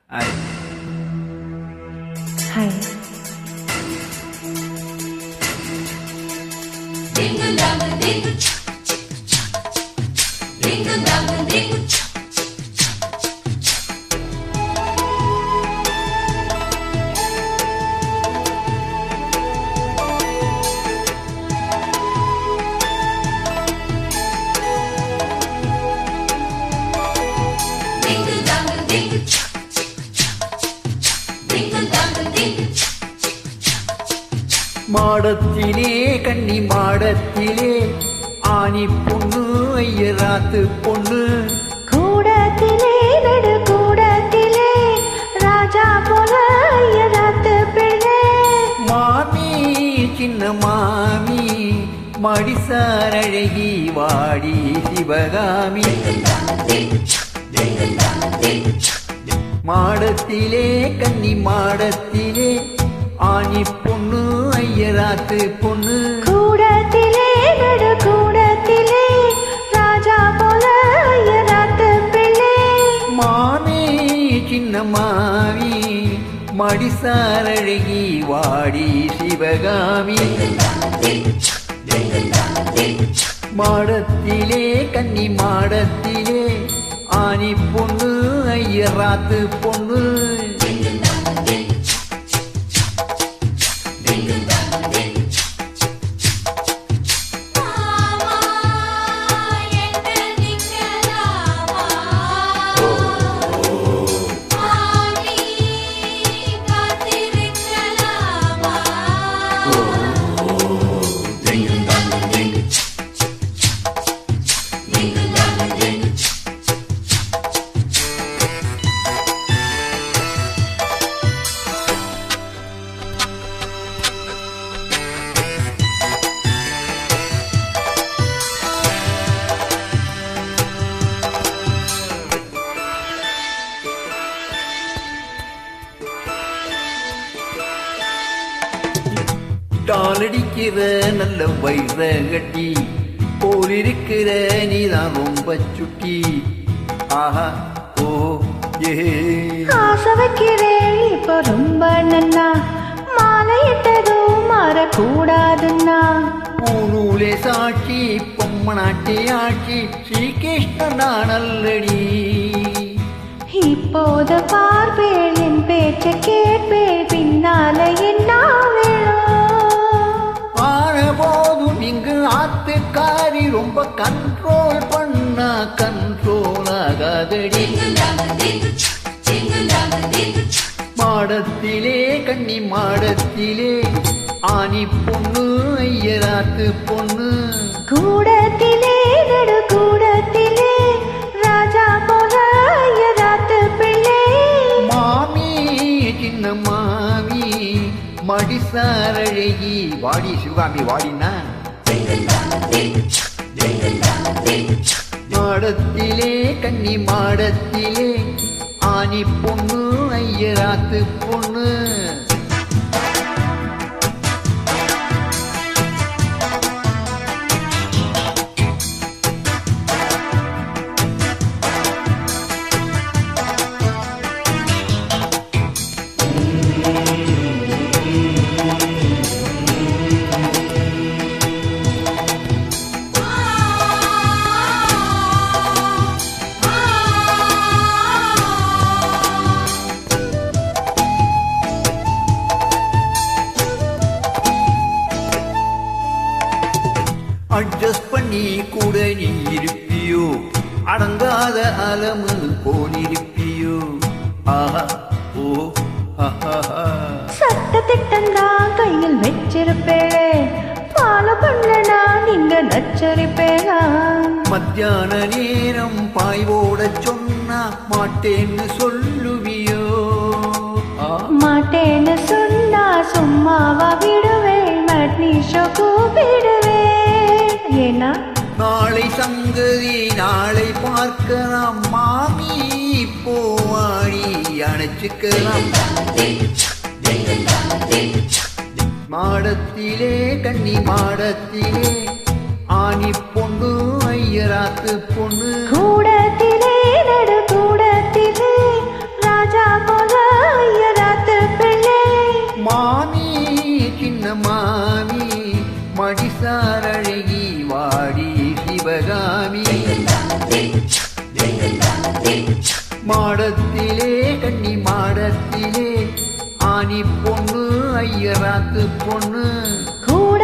Hi. Hi. மாடத்திலே கன்னி மாடத்திலே ஆனி பொண்ணு ஐயராத்து பொண்ணு கூடத்திலே நடு கூடத்திலே ராஜா போல ஐயராத்து பிள்ளை மாமி சின்ன மாமி மடிசார் அழகி வாடி சிவகாமி மாடத்திலே கன்னி மாடத்திலே ஆனி பொண்ணு ஐயராத்து பொண்ணு கூடத்திலே நடு கூடத்திலே ராஜா போல ஐயராத்து பிள்ளை மாமி சின்ன மாமி மடிசார் அழகி வாடி சிவகாமி மாடத்திலே கன்னி மாடத்திலே ஆனி பொண்ணு ஐயராத்து பொண்ணு டாலடிக்கிற நல்ல வயிற கட்டி போலிருக்கிற நீதான் ரொம்ப சுட்டி ஆஹா ஓ ஏ ஆசை வைக்கிறேன் இப்போ ரொம்ப நன்னா மாலையிட்டதும் மாறக்கூடாதுன்னா பூநூலே சாட்சி பொம்மநாட்டி ஆட்சி ஸ்ரீகிருஷ்ண நானல்லடி இப்போது பார்ப்பேன் என் பேச்சை கேட்பேன் பின்னால என்ன போதும் இங்கு ஆத்துக்காரி ரொம்ப கண்ட்ரோல் பண்ணா கண்ட்ரோல் ஆகாதடி மாடத்திலே கன்னி மாடத்திலே ஆனி பொண்ணு ஐயராத்து பொண்ணு கூடத்திலே நடு கூடத்திலே ராஜா போல ஐயராத்து பிள்ளை மாமி சின்ன மாமி மடிசார் அழகி வாடி சிவகாமி வாடினா மாடத்திலே கன்னி மாடத்திலே ஆனி பொண்ணு ஐயராத்து பொண்ணு அட்ஜஸ்ட் பண்ணி கூட நீ இருப்பியோ அடங்காத அலமு போலிருப்பியோ ஆஹா ஓ சட்ட திட்டம்தான் கையில் வச்சிருப்பேளே ஃபாலோ பண்ணனா நீங்க நச்சரிப்பேளா மத்தியான நேரம் பாய்வோட சொன்னா மாட்டேன்னு சொல்லுவியோ மாட்டேன்னு சொன்னா சும்மாவா விடுவேன் மட்னிஷோ கூப்பிடுவேன் ஏன்னா நாளை சங்கதி நாளை பார்க்கலாம் மாமி போவாடி அணைச்சுக்கலாம் மாடத்திலே கன்னி மாடத்திலே ஆனி பொண்ணு ஐயராத்து பொண்ணு கூடத்திலே நடு கூடத்திலே ராஜா போல மடிசாரழகி வாடி சிவகாமி மாடத்திலே கன்னி மாடத்திலே ஆனி பொண்ணு ஐயராத்து பொண்ணு கூட